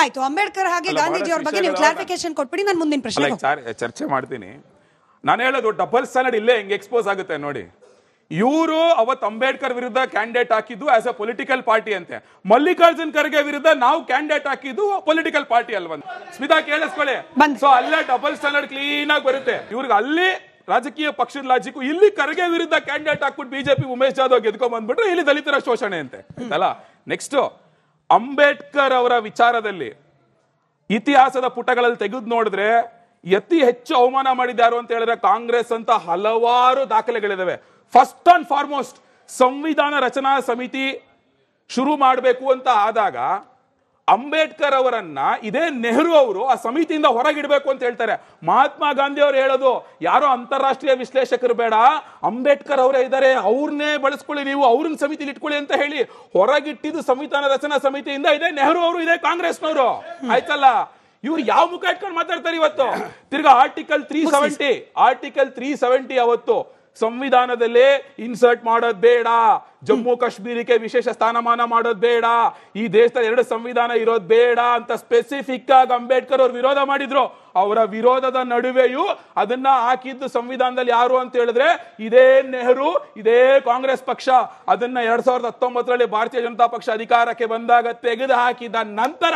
ಆಯ್ತು, ಅಂಬೇಡ್ಕರ್ ಹಾಗೆ ಗಾಂಧೀಜಿ ಅವ್ರ ಬಗ್ಗೆ ನೀವು ಕ್ಲಾರಿಫಿಕೇಶನ್ ಕೊಟ್ಬಿಡಿ, ನಾನು ಮುಂದಿನ ಪ್ರಶ್ನೆ ಚರ್ಚೆ ಮಾಡ್ತೀನಿ. ನಾನು ಹೇಳೋದು ಡಬಲ್ ಸ್ಟ್ಯಾಂಡರ್ಡ್ ಇಲ್ಲೇ ಹೆಂಗೆ ಎಕ್ಸ್ಪೋಸ್ ಆಗುತ್ತೆ ನೋಡಿ. ಇವರು ಅವತ್ತು ಅಂಬೇಡ್ಕರ್ ವಿರುದ್ಧ ಕ್ಯಾಂಡಿಡೇಟ್ ಹಾಕಿದ್ದು ಆಸ್ ಅ ಪೊಲಿಟಿಕಲ್ ಪಾರ್ಟಿ ಅಂತೆ. ಮಲ್ಲಿಕಾರ್ಜುನ್ ಖರ್ಗೆ ವಿರುದ್ಧ ನಾವು ಕ್ಯಾಂಡಿಡೇಟ್ ಹಾಕಿದ್ದು ಪೊಲಿಟಿಕಲ್ ಪಾರ್ಟಿ ಅಲ್ವಂತ. ಸ್ಮಿತಾ ಕೇಳಿಸ್ಕೊಳ್ಳಿ. ಸೊ ಅಲ್ಲೇ ಡಬಲ್ ಸ್ಟ್ಯಾಂಡರ್ಡ್ ಕ್ಲೀನ್ ಆಗಿ ಬರುತ್ತೆ. ಇವ್ರಿಗೆ ಅಲ್ಲಿ ರಾಜಕೀಯ ಪಕ್ಷದ ಲಾಜಿಕ್, ಇಲ್ಲಿ ಖರ್ಗೆ ವಿರುದ್ಧ ಕ್ಯಾಂಡಿಡೇಟ್ ಹಾಕ್ಬಿಟ್ಟು ಬಿಜೆಪಿ ಉಮೇಶ್ ಜಾಧವ್ ಗೆದ್ಕೊಂಡ್ ಬಂದ್ಬಿಟ್ರೆ ಇಲ್ಲಿ ದಲಿತರ ಶೋಷಣೆ ಅಂತೆ ಅಲ್ಲ. ನೆಕ್ಸ್ಟ್ ಅಂಬೇಡ್ಕರ್ ಅವರ ವಿಚಾರದಲ್ಲಿ ಇತಿಹಾಸದ ಪುಟಗಳಲ್ಲಿ ತೆಗೆದು ನೋಡಿದ್ರೆ ಅತಿ ಹೆಚ್ಚು ಅವಮಾನ ಮಾಡಿದ್ಯಾರು ಅಂತ ಹೇಳಿದ್ರೆ ಕಾಂಗ್ರೆಸ್ ಅಂತ ಹಲವಾರು ದಾಖಲೆಗಳಿದಾವೆ. ಫಸ್ಟ್ ಅಂಡ್ ಫಾರ್ಮೋಸ್ಟ್ ಸಂವಿಧಾನ ರಚನಾ ಸಮಿತಿ ಶುರು ಮಾಡಬೇಕು ಅಂತ ಆದಾಗ ಅಂಬೇಡ್ಕರ್ ಅವರನ್ನ ಇದೇ ನೆಹರು ಅವರು ಆ ಸಮಿತಿಯಿಂದ ಹೊರಗಿಡಬೇಕು ಅಂತ ಹೇಳ್ತಾರೆ. ಮಹಾತ್ಮ ಗಾಂಧಿ ಅವರು ಹೇಳೋದು ಯಾರೋ ಅಂತಾರಾಷ್ಟ್ರೀಯ ವಿಶ್ಲೇಷಕರು ಬೇಡ, ಅಂಬೇಡ್ಕರ್ ಅವರೇ ಇದ್ದಾರೆ, ಅವ್ರನ್ನೇ ಬಳಸ್ಕೊಳ್ಳಿ, ನೀವು ಅವ್ರನ್ನ ಸಮಿತಿಲಿ ಇಟ್ಕೊಳ್ಳಿ ಅಂತ ಹೇಳಿ ಹೊರಗಿಟ್ಟಿದ್ದು ಸಂವಿಧಾನ ರಚನಾ ಸಮಿತಿಯಿಂದ ಇದೇ ನೆಹರು ಅವರು, ಇದೇ ಕಾಂಗ್ರೆಸ್ನವರು. ಆಯ್ತಲ್ಲ, ಇವ್ರು ಯಾವ ಮುಖ ಇಟ್ಕೊಂಡು ಮಾತಾಡ್ತಾರೆ ಇವತ್ತು? ತಿರ್ಗಾ ಆರ್ಟಿಕಲ್ 370 ಅವತ್ತು ಸಂವಿಧಾನದಲ್ಲೇ ಇನ್ಸರ್ಟ್ ಮಾಡೋದ್ ಬೇಡ, ಜಮ್ಮು ಕಾಶ್ಮೀರಕ್ಕೆ ವಿಶೇಷ ಸ್ಥಾನಮಾನ ಮಾಡೋದ್ ಬೇಡ, ಈ ದೇಶದ 2 ಸಂವಿಧಾನ ಇರೋದ್ ಬೇಡ ಅಂತ ಸ್ಪೆಸಿಫಿಕ್ ಆಗಿ ಅಂಬೇಡ್ಕರ್ ಅವ್ರು ವಿರೋಧ ಮಾಡಿದ್ರು. ಅವರ ವಿರೋಧದ ನಡುವೆಯೂ ಅದನ್ನ ಹಾಕಿದ್ದು ಸಂವಿಧಾನದಲ್ಲಿ ಯಾರು ಅಂತ ಹೇಳಿದ್ರೆ ಇದೇ ನೆಹರು, ಇದೇ ಕಾಂಗ್ರೆಸ್ ಪಕ್ಷ. ಅದನ್ನ 2019ರಲ್ಲಿ ಭಾರತೀಯ ಜನತಾ ಪಕ್ಷ ಅಧಿಕಾರಕ್ಕೆ ಬಂದಾಗ ತೆಗೆದು ಹಾಕಿದ ನಂತರ